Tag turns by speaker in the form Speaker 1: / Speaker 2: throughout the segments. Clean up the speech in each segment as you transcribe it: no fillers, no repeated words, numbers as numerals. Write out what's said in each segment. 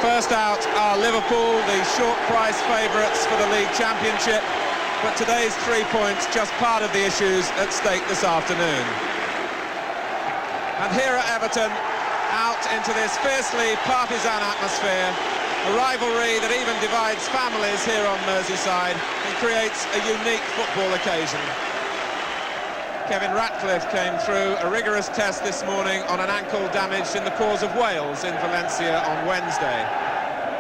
Speaker 1: First out are Liverpool, the short price favourites for the League Championship, but today's 3 points just part of the issues at stake this afternoon. And here at Everton, out into this fiercely partisan atmosphere, a rivalry that even divides families here on Merseyside and creates a unique football occasion. Kevin Ratcliffe came through a rigorous test this morning on an ankle damaged in the cause of Wales in Valencia on Wednesday.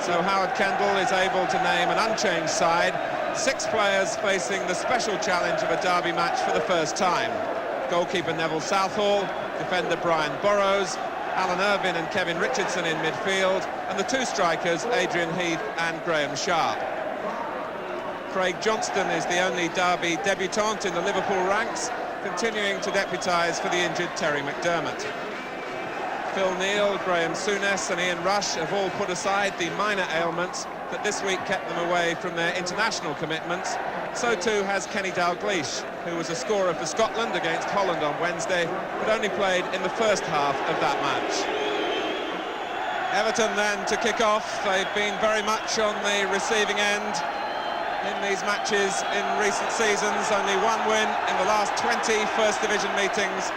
Speaker 1: So Howard Kendall is able to name an unchanged side, 6 players facing the special challenge of a derby match for the first time. Goalkeeper Neville Southall, defender Brian Burrows, Alan Irvine and Kevin Richardson in midfield, and the 2 strikers, Adrian Heath and Graham Sharp. Craig Johnston is the only derby debutant in the Liverpool ranks, continuing to deputise for the injured Terry McDermott. Phil Neal, Graham Souness and Ian Rush have all put aside the minor ailments that this week kept them away from their international commitments. So too has Kenny Dalglish, who was a scorer for Scotland against Holland on Wednesday, but only played in the first half of that match. Everton then to kick off. They've been very much on the receiving end in these matches in recent seasons. Only 1 win in the last 20 First Division meetings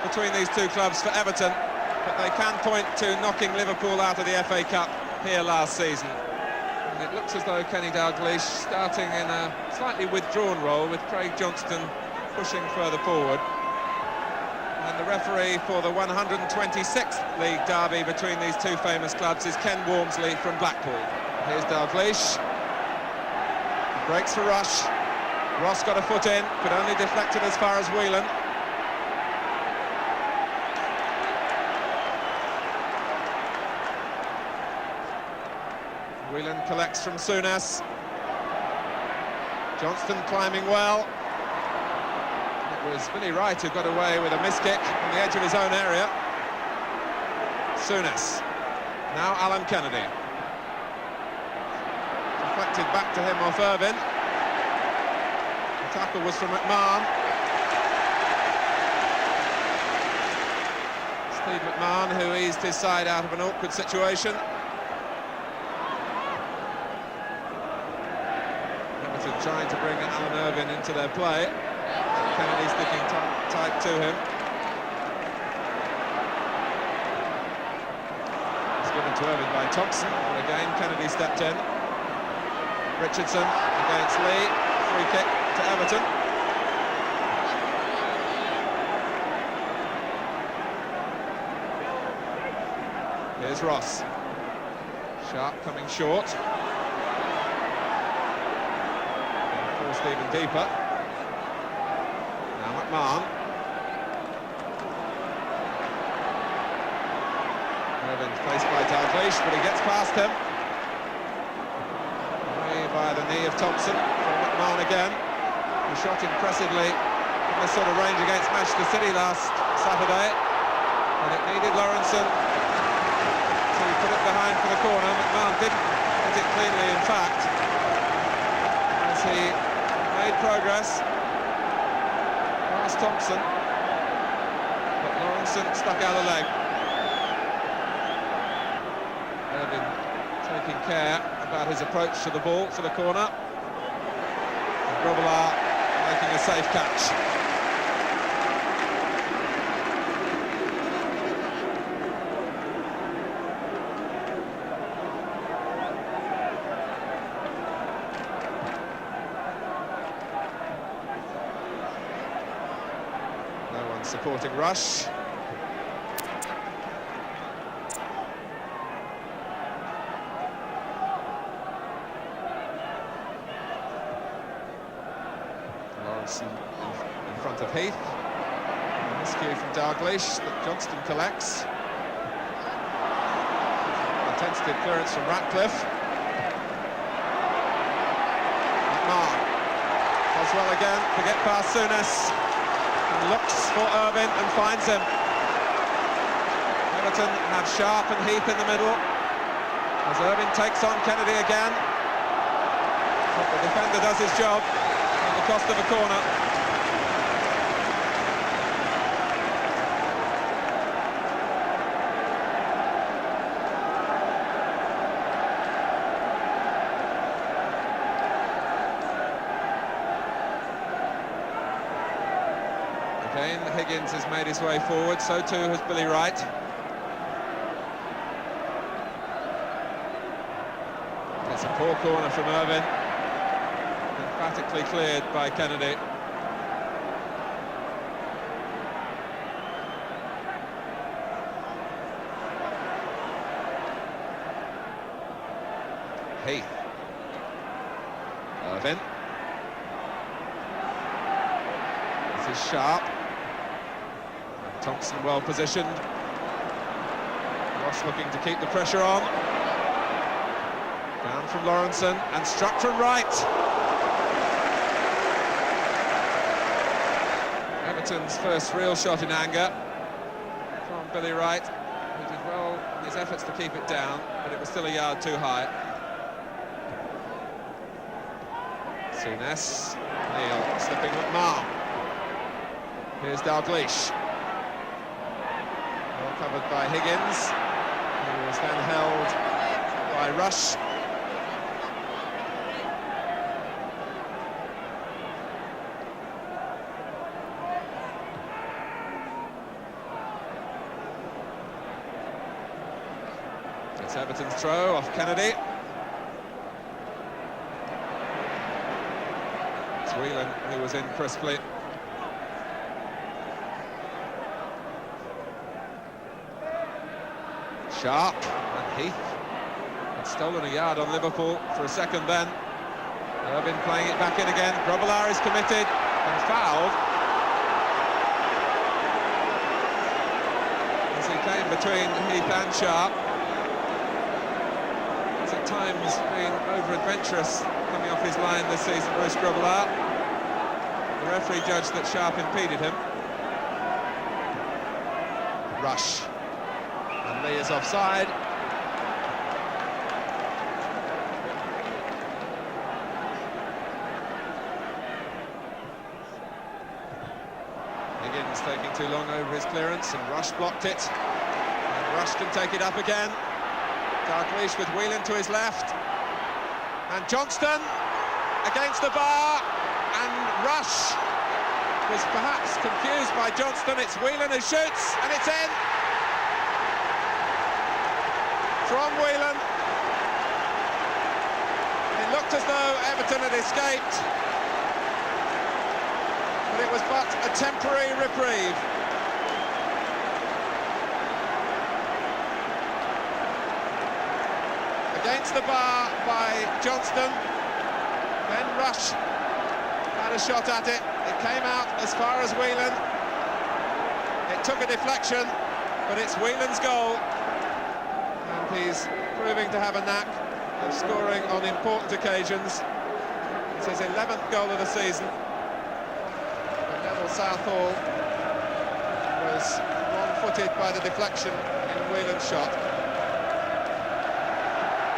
Speaker 1: between these 2 clubs for Everton, but they can point to knocking Liverpool out of the FA Cup here last season. And it looks as though Kenny Dalglish starting in a slightly withdrawn role, with Craig Johnston pushing further forward. And the referee for the 126th League derby between these 2 famous clubs is Ken Walmsley from Blackpool. Here's Dalglish. Breaks for Rush. Ross got a foot in, but only deflected as far as Whelan. Whelan collects from Souness. Johnston climbing well. It was Billy Wright who got away with a miss-kick on the edge of his own area. Souness. Now Alan Kennedy. Deflected back to him off Irvine. The tackle was from McMahon. Steve McMahon, who eased his side out of an awkward situation. Everton trying to bring Alan Irvine into their play. Kennedy sticking tight to him. It's given to Irvine by Thompson, and again Kennedy stepped in. Richardson against Lee, free kick to Everton. Here's Ross. Sharp coming short. And forced even deeper. Now McMahon. Irvine faced by Dalglish, but he gets past him. By the knee of Thompson from McMahon again, who shot impressively from this sort of range against Manchester City last Saturday, and it needed Lawrenson to put it behind for the corner. McMahon didn't hit it cleanly, in fact, as he made progress past Thompson, but Lawrenson stuck out a leg. Irvine taking care about his approach to the ball, to the corner. And Grobbelaar making a safe catch. No one supporting Rush. In front of Heath. A miscue from Dalglish that Johnston collects. A tentative clearance from Ratcliffe. McMahon does well again to get past Souness. And looks for Irvine and finds him. Everton have Sharp and Heath in the middle. As Irvine takes on Kennedy again. But the defender does his job. At the cost of a corner. Again, Higgins has made his way forward, so too has Billy Wright. It's a poor corner from Irvine, emphatically cleared by Kennedy. Heath. Irvine. This is Sharp. Thompson well positioned. Ross looking to keep the pressure on. Down from Lawrenson and struck from right. Everton's first real shot in anger from Billy Wright, who did well in his efforts to keep it down, but it was still a yard too high. Souness, Neil slipping McMahon. Here's Dalglish. Well covered by Higgins, who was then held by Rush. It's Everton's throw off Kennedy. It's Whelan who was in crisply. Sharp and Heath had stolen a yard on Liverpool for a second then. Irvine playing it back in again. Grobbelaar is committed and fouled as he came between Heath and Sharp. He's at times been over-adventurous coming off his line this season, Bruce Grobbelaar. The referee judged that Sharp impeded him. Rush. And Lee is offside. Higgins taking too long over his clearance, and Rush blocked it. And Rush can take it up again. Dalglish with Whelan to his left. And Johnston against the bar. And Rush was perhaps confused by Johnston. It's Whelan who shoots, and it's in. From Whelan. It looked as though Everton had escaped, but it was but a temporary reprieve. Against the bar by Johnston. Then Rush had a shot at it. It came out as far as Whelan. It took a deflection, but it's Whelan's goal. He's proving to have a knack of scoring on important occasions. It's his 11th goal of the season. But Neville Southall was one-footed by the deflection in Whelan's shot.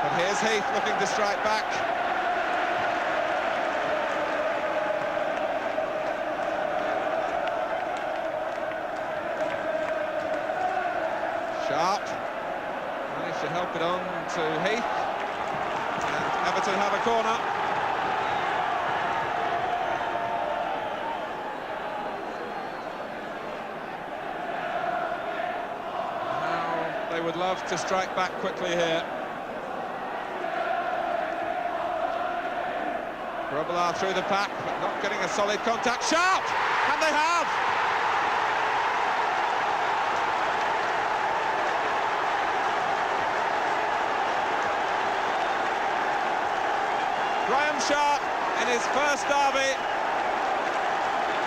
Speaker 1: But here's Heath looking to strike back. Sharp. Managed to help it on to Heath, and Everton have a corner. Now they would love to strike back quickly here. Grobbelaar through the pack, but not getting a solid contact. Sharp! And they have! Sharp in his first derby.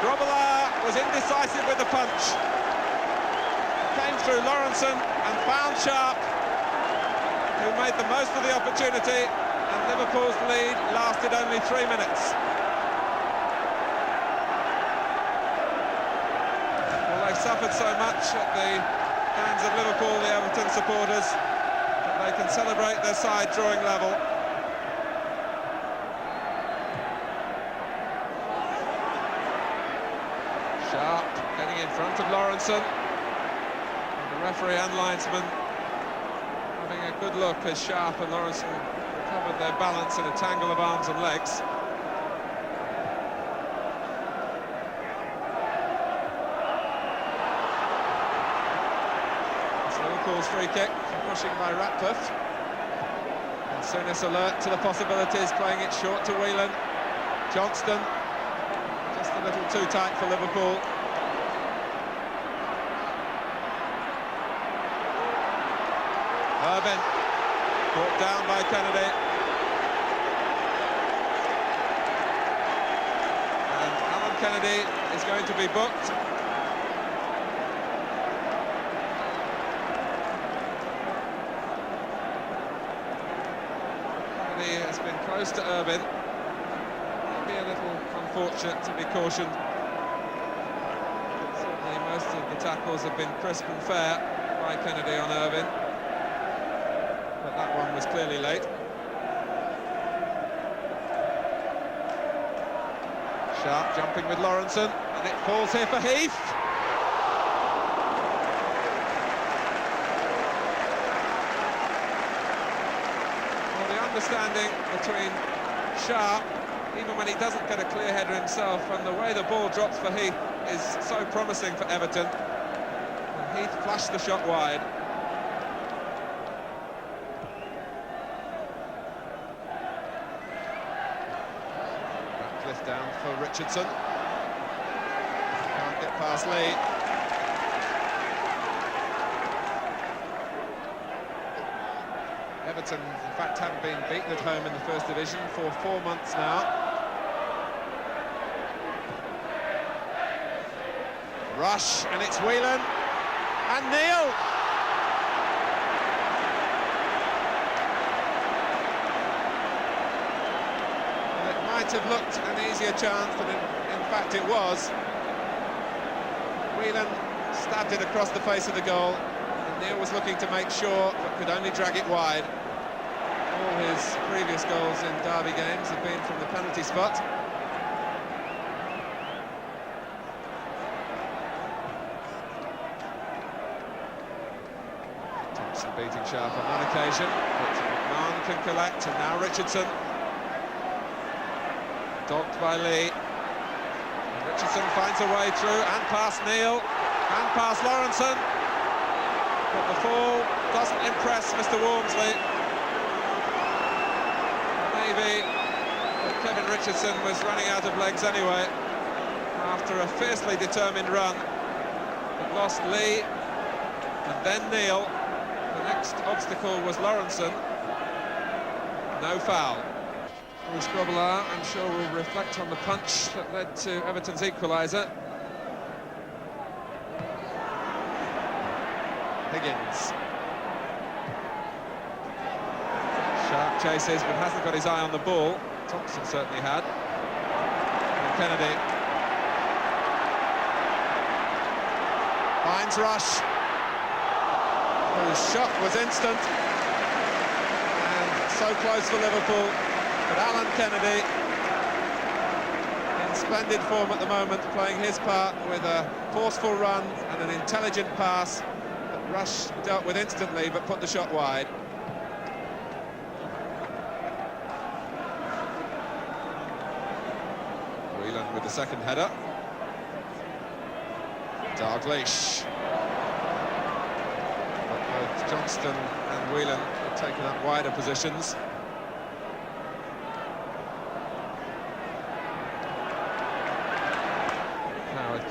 Speaker 1: Grobbelaar was indecisive with the punch. Came through Lawrenson and found Sharp, who made the most of the opportunity, and Liverpool's lead lasted only 3 minutes. Well, they've suffered so much at the hands of Liverpool, the Everton supporters, that they can celebrate their side drawing level. Sharp getting in front of Lawrenson. And the referee and linesman having a good look as Sharp and Lawrenson recovered their balance in a tangle of arms and legs. Everton's free kick, rushing by Ratcliffe. And Souness alert to the possibilities, playing it short to Whelan. Johnston, just a little too tight for Liverpool. Irvin, brought down by Kennedy. And Alan Kennedy is going to be booked. Kennedy has been close to Irvin. Maybe a little unfortunate to be cautioned. Certainly most of the tackles have been crisp and fair by Kennedy on Irvin. But that one was clearly late. Sharp jumping with Lawrenson, and it falls here for Heath. Well, the understanding between Sharp, even when he doesn't get a clear header himself, and the way the ball drops for Heath is so promising for Everton. And Heath flashed the shot wide. Down for Richardson. Can't get past Lee. Everton, in fact, haven't been beaten at home in the First Division for 4 months now. Rush, and it's Whelan. And Neil! Might have looked an easier chance than in fact it was. Whelan stabbed it across the face of the goal, and Neil was looking to make sure, but could only drag it wide. All his previous goals in derby games have been from the penalty spot. Thompson beating Sharp on one occasion, but McMahon can collect, and now Richardson. Dogged by Lee. And Richardson finds a way through, and past Neil, and past Lawrenson. But the fall doesn't impress Mr. Walmsley. Maybe Kevin Richardson was running out of legs anyway, after a fiercely determined run. It lost Lee, and then Neil. The next obstacle was Lawrenson. No foul. Bruce Grobbelaar, I'm sure, will reflect on the punch that led to Everton's equaliser. Higgins. Sharp chases, but hasn't got his eye on the ball. Thompson certainly had. And Kennedy. Finds Rush, whose shot was instant. And so close for Liverpool. But Alan Kennedy, in splendid form at the moment, playing his part with a forceful run and an intelligent pass that Rush dealt with instantly, but put the shot wide. Whelan with the second header. Dalglish. But both Johnston and Whelan have taken up wider positions.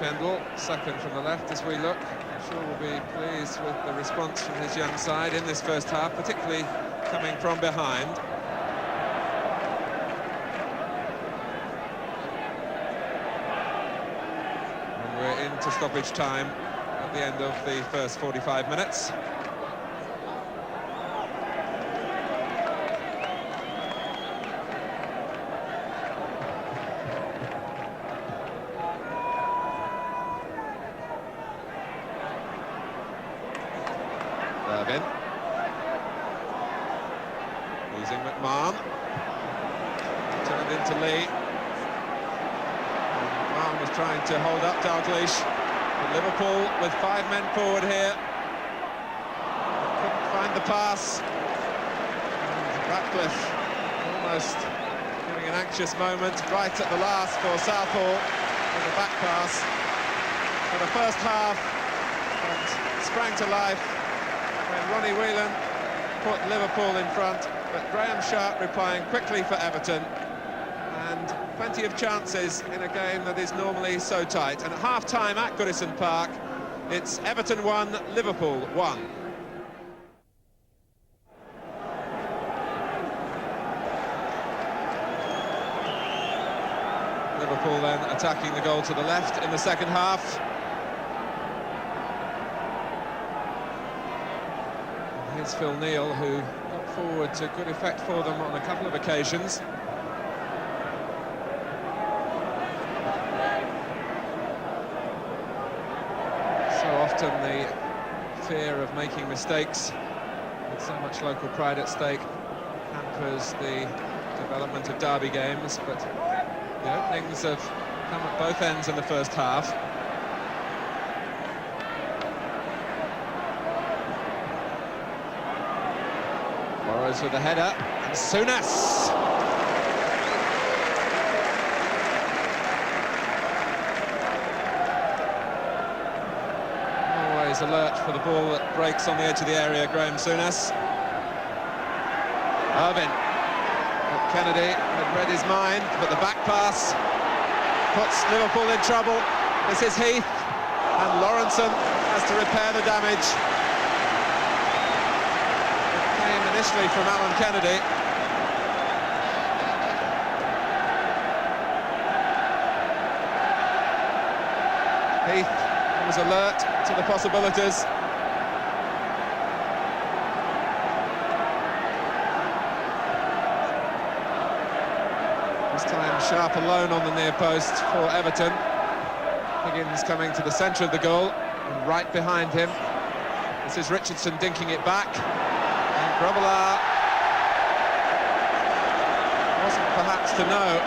Speaker 1: Kendall, second from the left as we look. I'm sure we'll be pleased with the response from his young side in this first half, particularly coming from behind. And we're into stoppage time at the end of the first 45 minutes. Irvin. Losing McMahon. Turned into Lee. McMahon was trying to hold up Dalglish. But Liverpool with 5 men forward here. Couldn't find the pass. And Ratcliffe almost giving an anxious moment right at the last for Southall with a back pass. For the first half, but sprang to life when Ronnie Whelan put Liverpool in front, but Graham Sharp replying quickly for Everton, and plenty of chances in a game that is normally so tight. And at half-time at Goodison Park, it's Everton 1, Liverpool 1. Liverpool then attacking the goal to the left in the second half. And here's Phil Neal, who got forward to good effect for them on a couple of occasions. So often the fear of making mistakes, with so much local pride at stake, hampers the development of derby games, but the openings have come at both ends in the first half. Burrows with the header, and Souness! Always alert for the ball that breaks on the edge of the area, Graham Souness. Irvin. Kennedy had read his mind, but the back pass puts Liverpool in trouble. This is Heath, and Lawrenson has to repair the damage. It came initially from Alan Kennedy. Heath was alert to the possibilities. This time Sharp alone on the near post for Everton. Higgins coming to the centre of the goal, and right behind him. This is Richardson dinking it back. And Grobbelaar wasn't perhaps to know,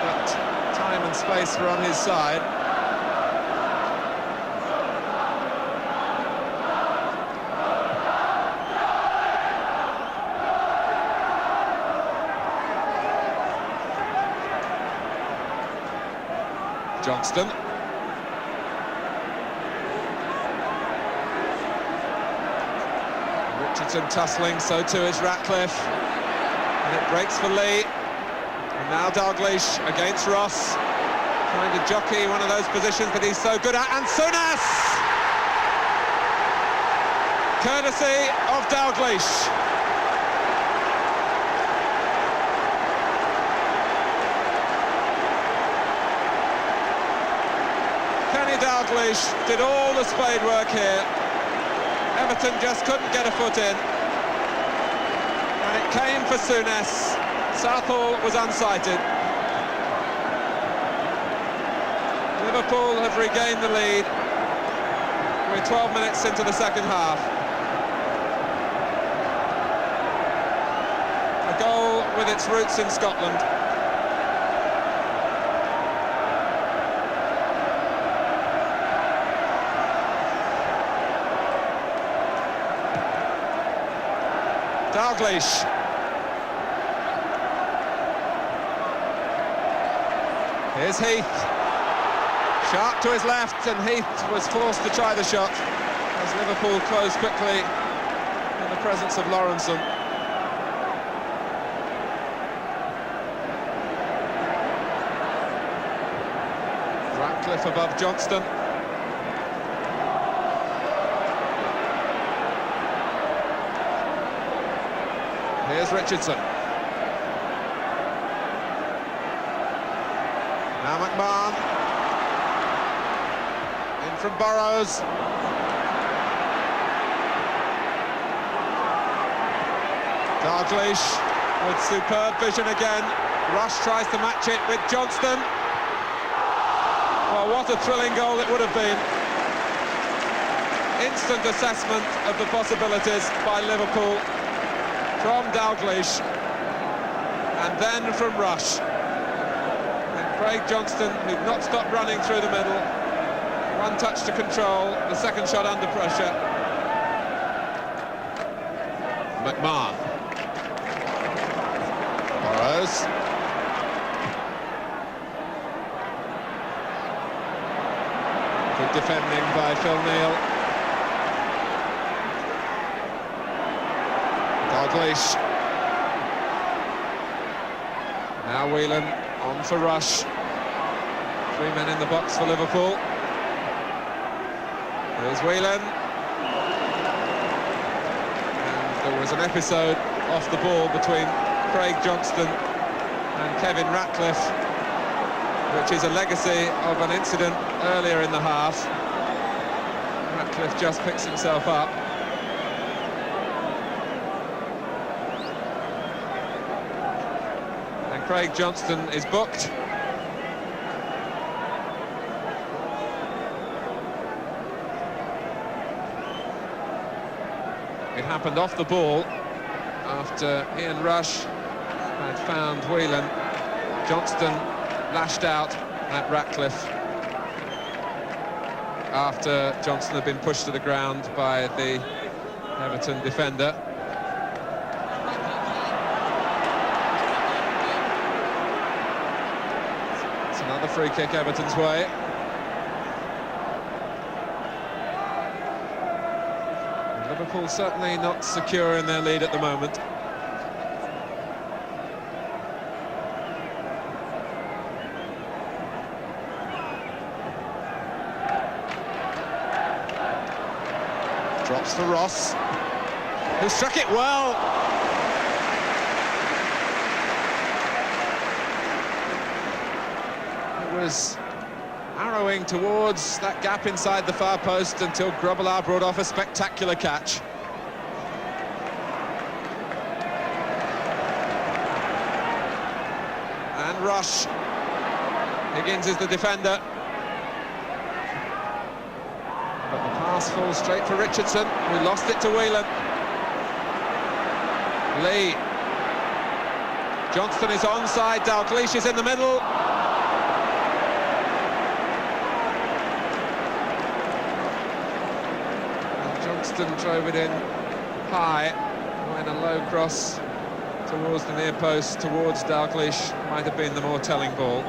Speaker 1: but time and space were on his side. Johnston. Richardson tussling, so too is Ratcliffe. And it breaks for Lee. And now Dalglish against Ross. Trying to jockey one of those positions that he's so good at. And Souness! Courtesy of Dalglish. Dalglish did all the spade work here. Everton just couldn't get a foot in. And it came for Souness. Southall was unsighted. Liverpool have regained the lead. We're 12 minutes into the second half. A goal with its roots in Scotland. Dalglish. Here's Heath. Sharp to his left, and Heath was forced to try the shot as Liverpool closed quickly in the presence of Lawrenson. Ratcliffe above Johnston. Here's Richardson. Now McMahon. In from Burrows. Dalglish with superb vision again. Rush tries to match it with Johnston. Well, what a thrilling goal it would have been. Instant assessment of the possibilities by Liverpool. From Dalglish, and then from Rush. And Craig Johnston, who'd not stopped running through the middle. One touch to control, the second shot under pressure. McMahon. Burrows. Good defending by Phil Neal. Dalglish. Now Whelan on for Rush. 3 men in the box for Liverpool. There's Whelan. And there was an episode off the ball between Craig Johnston and Kevin Ratcliffe, which is a legacy of an incident earlier in the half. Ratcliffe just picks himself up. And Craig Johnston is booked. It happened off the ball after Ian Rush had found Whelan. Johnston lashed out at Ratcliffe after Johnston had been pushed to the ground by the Everton defender. It's another free kick Everton's way. Liverpool certainly not secure in their lead at the moment. Drops for Ross, who struck it well. It was arrowing towards that gap inside the far post until Grobbelaar brought off a spectacular catch. And Rush. Higgins is the defender. But the pass falls straight for Richardson, who lost it to Whelan. Lee. Johnston is onside, Dalglish is in the middle. Johnston drove it in high, when a low cross towards the near post, towards Dalglish, might have been the more telling ball.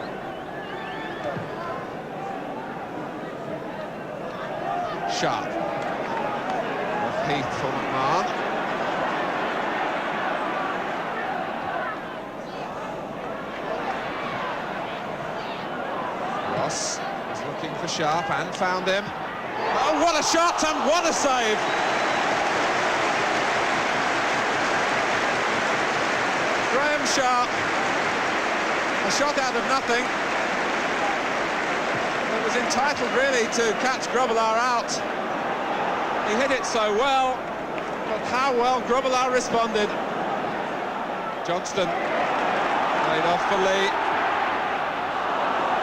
Speaker 1: Sharp. Off Heath for McMahon. Ross was looking for Sharp and found him. Oh, what a shot and what a save! Graham Sharp, a shot out of nothing. It was entitled really to catch Grobbelaar out. He hit it so well, but how well Grobbelaar responded. Johnston laid off for Lee.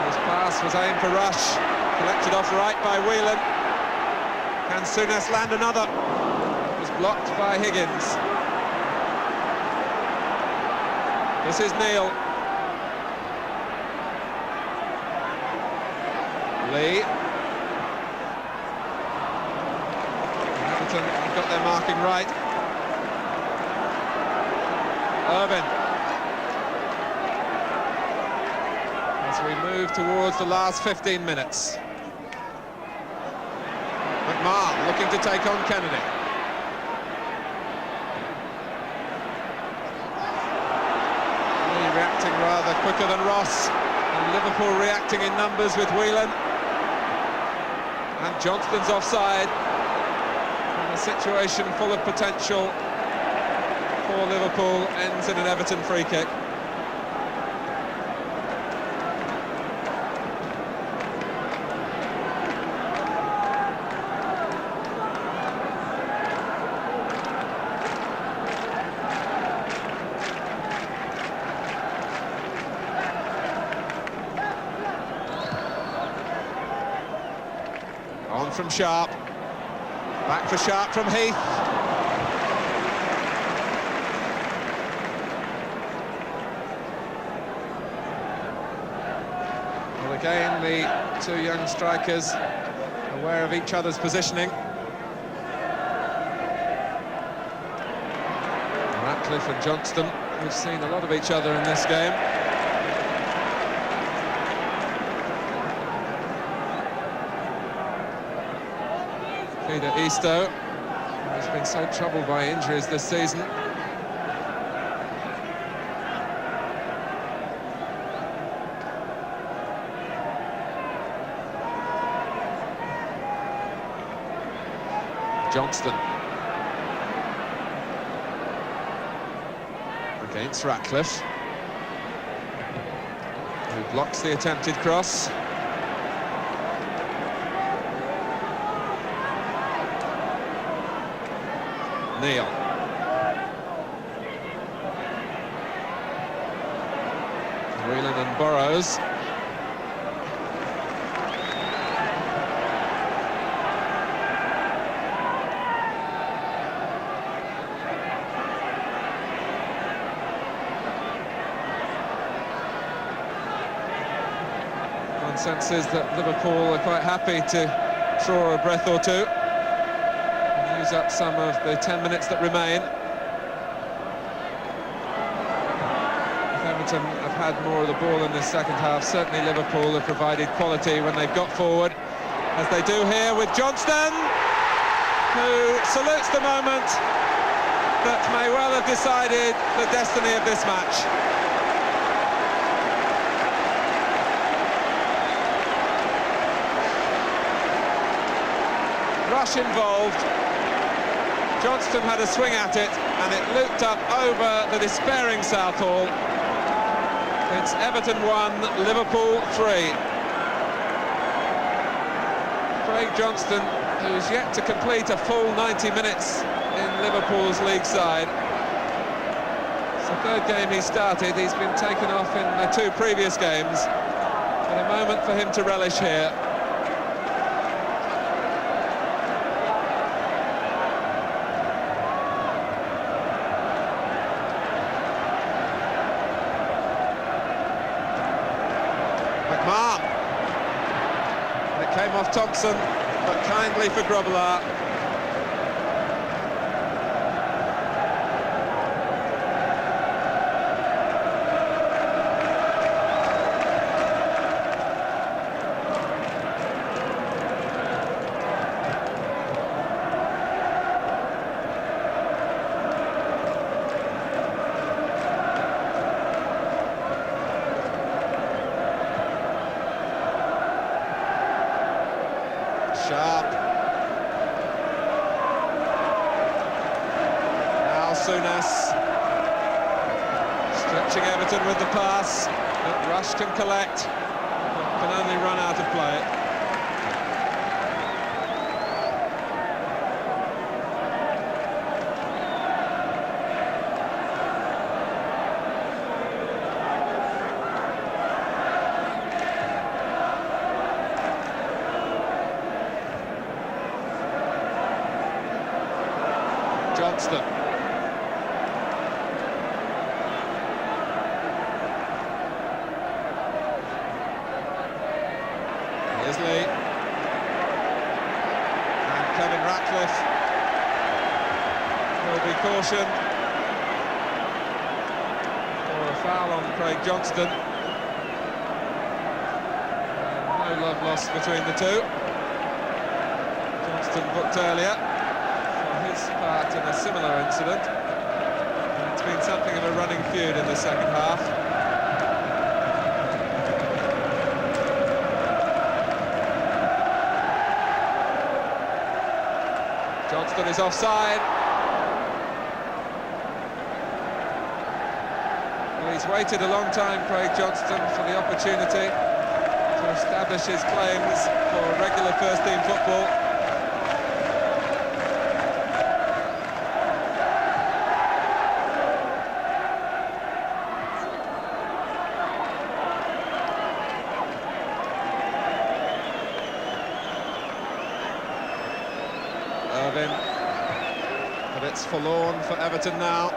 Speaker 1: His pass was aimed for Rush, collected off right by Whelan. Can Souness land another? It was blocked by Higgins. This is Neil. Lee. Everton have got their marking right. Irvin. As we move towards the last 15 minutes. McMahon looking to take on Kennedy. Lee reacting rather quicker than Ross, and Liverpool reacting in numbers with Whelan. And Johnston's offside. And a situation full of potential for Liverpool ends in an Everton free kick. On from Sharp, back for Sharp from Heath. Well, again, the two young strikers aware of each other's positioning. Ratcliffe and Johnston, we've seen a lot of each other in this game. Peter Eastoe, who's been so troubled by injuries this season, Johnston. Against Ratcliffe, who blocks the attempted cross. Neil. Whelan and Burrows. One sense is that Liverpool are quite happy to draw a breath or two and use up some of the 10 minutes that remain. Everton have had more of the ball in this second half. Certainly Liverpool have provided quality when they've got forward, as they do here with Johnston, who salutes the moment that may well have decided the destiny of this match. Rush involved. Johnston had a swing at it, and it looped up over the despairing Southall. It's Everton 1, Liverpool 3. Craig Johnston, who's yet to complete a full 90 minutes in Liverpool's league side. It's the third game he started. He's been taken off in the 2 previous games. But a moment for him to relish here. McMahon. It came off Thompson, but kindly for Grobbelaar. Sharp. Now Souness. Stretching Everton with the pass. But Rush can collect. But can only run out of play. Johnston. Here's Lee. And Kevin Ratcliffe will be cautioned for a foul on Craig Johnston. And no love lost between the two. Johnston booked earlier his part in a similar incident. And it's been something of a running feud in the second half. Johnston is offside. Well, he's waited a long time, Craig Johnston, for the opportunity to establish his claims for regular first-team football. But it's forlorn for Everton now.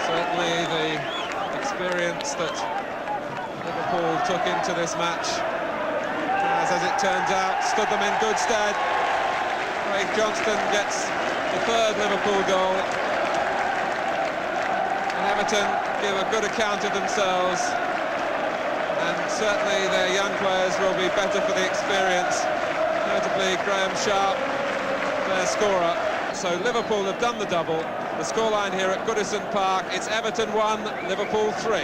Speaker 1: Certainly the experience that Liverpool took into this match has, as it turns out, stood them in good stead. Craig Johnston gets the 3rd Liverpool goal, and Everton give a good account of themselves, and certainly their young players will be better for the experience, notably Graham Sharp, their scorer. So Liverpool have done the double. The scoreline here at Goodison Park, it's Everton 1, Liverpool 3.